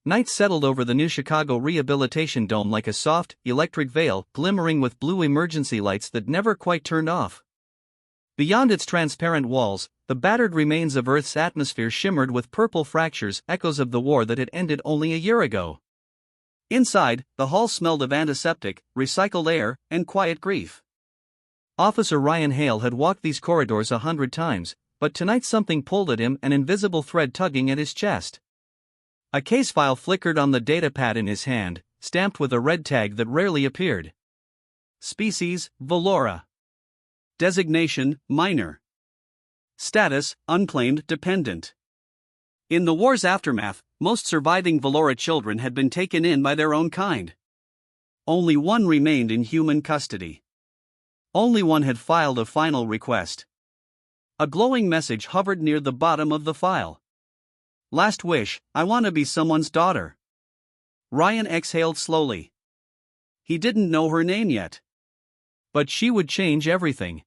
Night settled over the new Chicago Rehabilitation Dome like a soft, electric veil, glimmering with blue emergency lights that never quite turned off. Beyond its transparent walls, the battered remains of Earth's atmosphere shimmered with purple fractures, echoes of the war that had ended only a year ago. Inside, the hall smelled of antiseptic, recycled air, and quiet grief. Officer Ryan Hale had walked these corridors 100 times, but tonight something pulled at him, an invisible thread tugging at his chest. A case file flickered on the datapad in his hand, stamped with a red tag that rarely appeared. Species, Volora. Designation, minor. Status, unclaimed dependent. In the war's aftermath, most surviving Volora children had been taken in by their own kind. Only one remained in human custody. Only one had filed a final request. A glowing message hovered near the bottom of the file. Last wish, I want to be someone's daughter. Ryan exhaled slowly. He didn't know her name yet. But she would change everything.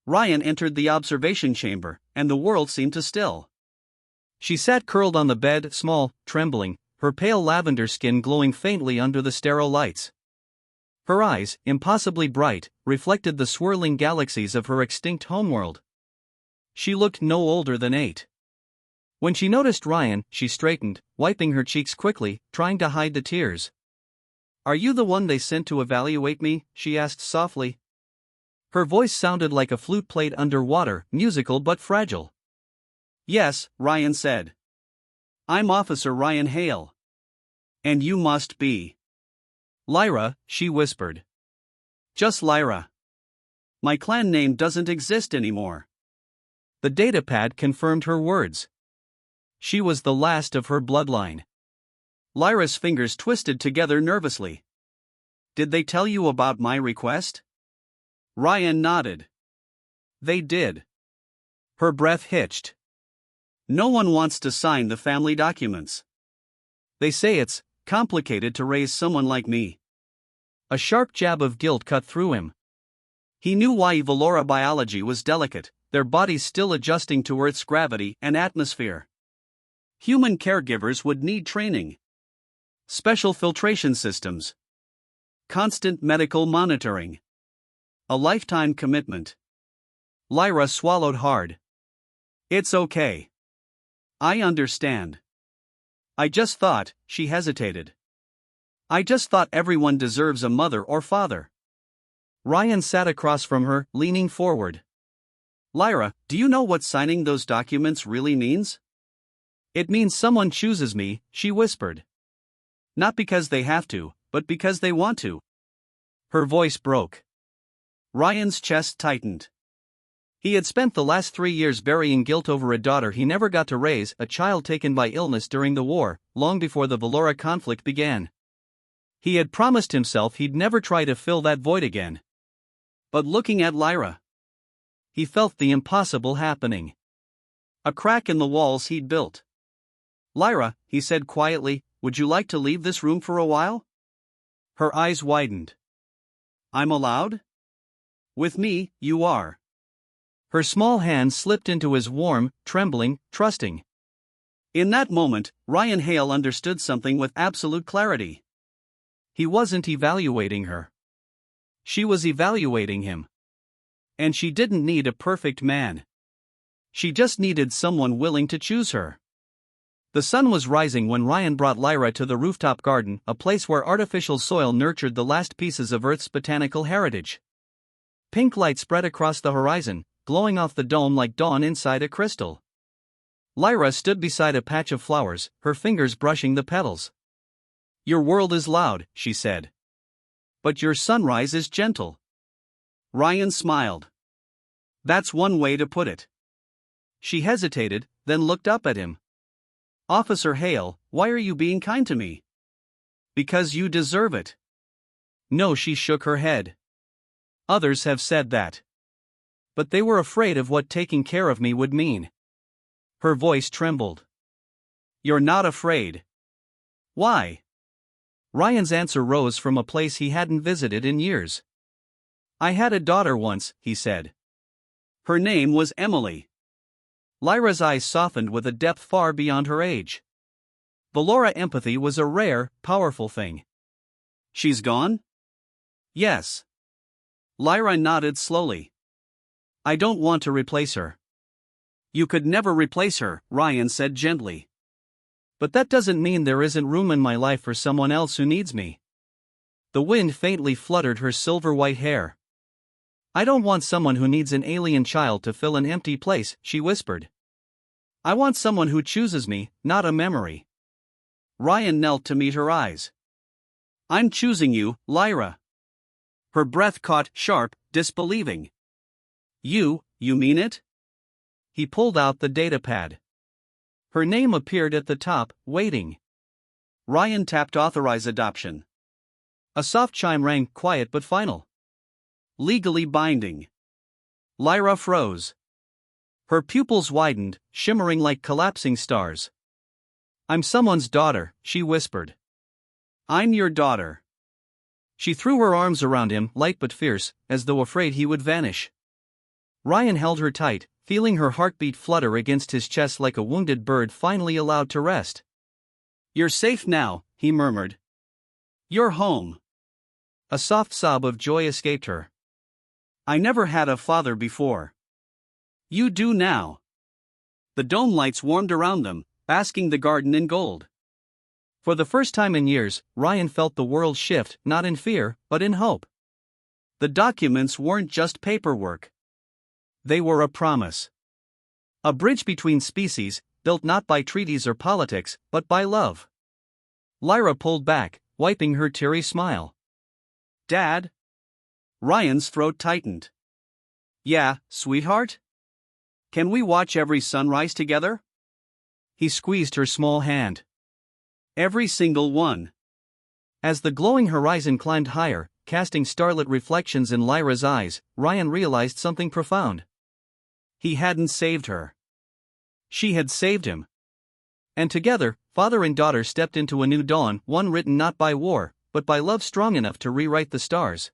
Ryan entered the observation chamber, and the world seemed to still. She sat curled on the bed, small, trembling, her pale lavender skin glowing faintly under the sterile lights. Her eyes, impossibly bright, reflected the swirling galaxies of her extinct homeworld. She looked no older than 8. When she noticed Ryan, she straightened, wiping her cheeks quickly, trying to hide the tears. Are you the one they sent to evaluate me? She asked softly. Her voice sounded like a flute played underwater, musical but fragile. Yes, Ryan said. I'm Officer Ryan Hale. And you must be. Lyra, she whispered. Just Lyra. My clan name doesn't exist anymore. The datapad confirmed her words. She was the last of her bloodline. Lyra's fingers twisted together nervously. Did they tell you about my request? Ryan nodded. They did. Her breath hitched. No one wants to sign the family documents. They say it's complicated to raise someone like me. A sharp jab of guilt cut through him. He knew why Volora biology was delicate, their bodies still adjusting to Earth's gravity and atmosphere. Human caregivers would need training. Special filtration systems. Constant medical monitoring. A lifetime commitment. Lyra swallowed hard. It's okay. I understand. I just thought, she hesitated. I just thought everyone deserves a mother or father. Ryan sat across from her, leaning forward. Lyra, do you know what signing those documents really means? It means someone chooses me, she whispered. Not because they have to, but because they want to. Her voice broke. Ryan's chest tightened. He had spent the last 3 years burying guilt over a daughter he never got to raise, a child taken by illness during the war, long before the Volora conflict began. He had promised himself he'd never try to fill that void again. But looking at Lyra, he felt the impossible happening. A crack in the walls he'd built. Lyra, he said quietly, would you like to leave this room for a while? Her eyes widened. I'm allowed? With me, you are. Her small hand slipped into his warm, trembling, trusting. In that moment, Ryan Hale understood something with absolute clarity. He wasn't evaluating her. She was evaluating him. And she didn't need a perfect man. She just needed someone willing to choose her. The sun was rising when Ryan brought Lyra to the rooftop garden, a place where artificial soil nurtured the last pieces of Earth's botanical heritage. Pink light spread across the horizon, glowing off the dome like dawn inside a crystal. Lyra stood beside a patch of flowers, her fingers brushing the petals. Your world is loud, she said. But your sunrise is gentle. Ryan smiled. That's one way to put it. She hesitated, then looked up at him. Officer Hale, why are you being kind to me? Because you deserve it. No, she shook her head. Others have said that. But they were afraid of what taking care of me would mean. Her voice trembled. You're not afraid. Why? Ryan's answer rose from a place he hadn't visited in years. I had a daughter once, he said. Her name was Emily. Lyra's eyes softened with a depth far beyond her age. Valora empathy was a rare, powerful thing. She's gone? Yes. Lyra nodded slowly. I don't want to replace her. You could never replace her, Ryan said gently. But that doesn't mean there isn't room in my life for someone else who needs me. The wind faintly fluttered her silver-white hair. I don't want someone who needs an alien child to fill an empty place, she whispered. I want someone who chooses me, not a memory. Ryan knelt to meet her eyes. I'm choosing you, Lyra. Her breath caught sharp, disbelieving. You mean it? He pulled out the datapad. Her name appeared at the top, waiting. Ryan tapped authorize adoption. A soft chime rang, quiet but final. Legally binding. Lyra froze. Her pupils widened, shimmering like collapsing stars. I'm someone's daughter, she whispered. I'm your daughter. She threw her arms around him, light but fierce, as though afraid he would vanish. Ryan held her tight, feeling her heartbeat flutter against his chest like a wounded bird finally allowed to rest. You're safe now, he murmured. You're home. A soft sob of joy escaped her. I never had a father before. You do now. The dome lights warmed around them, basking the garden in gold. For the first time in years, Ryan felt the world shift, not in fear, but in hope. The documents weren't just paperwork. They were a promise. A bridge between species, built not by treaties or politics, but by love. Lyra pulled back, wiping her teary smile. Dad? Ryan's throat tightened. Yeah, sweetheart? Can we watch every sunrise together? He squeezed her small hand. Every single one. As the glowing horizon climbed higher, casting starlit reflections in Lyra's eyes, Ryan realized something profound. He hadn't saved her. She had saved him. And together, father and daughter stepped into a new dawn, one written not by war, but by love strong enough to rewrite the stars.